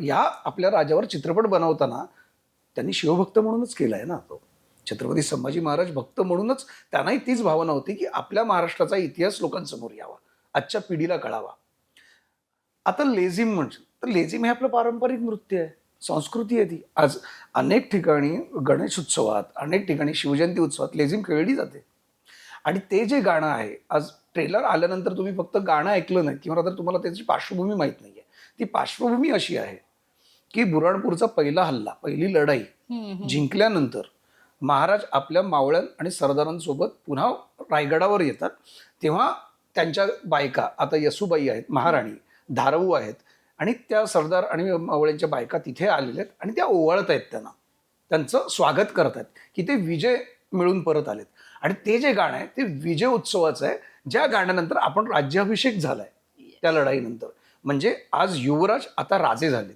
या आपल्या राजावर चित्रपट बनवताना त्यांनी शिवभक्त म्हणूनच केलाय ना तो. छत्रपती संभाजी महाराज भक्त म्हणूनच त्यांनाही तीच भावना होती की आपल्या महाराष्ट्राचा इतिहास लोकांसमोर यावा, आजच्या पिढीला कळावा. आता लेझिम म्हणजे तर लेझिम हे आपलं पारंपरिक नृत्य आहे, संस्कृती आहे ती. आज अनेक ठिकाणी गणेश उत्सवात, अनेक ठिकाणी शिवजयंती उत्सवात लेझिम खेळली जाते. आणि ते जे गाणं आहे, आज ट्रेलर आल्यानंतर तुम्ही फक्त गाणं ऐकलं नाही किंवा जर तुम्हाला त्याची पार्श्वभूमी माहीत नाहीये. ती पार्श्वभूमी अशी आहे, की बुऱ्हाणपूरचा पहिला हल्ला, पहिली लढाई जिंकल्यानंतर महाराज आपल्या मावळ्या आणि सरदारांसोबत पुन्हा रायगडावर येतात. तेव्हा त्यांच्या बायका, आता येसूबाई आहेत, महाराणी, धारवू आहेत आणि त्या सरदार आणि मावळ्यांच्या बायका तिथे आलेल्या आहेत आणि त्या ओवाळत आहेत त्यांना. त्यांचं स्वागत करत आहेत, की ते विजय मिळून परत आलेत. आणि ते जे गाणं आहे ते विजय उत्सवाचं आहे, ज्या गाण्यानंतर आपण राज्याभिषेक झालाय त्या लढाईनंतर. म्हणजे आज युवराज आता राजे झाले.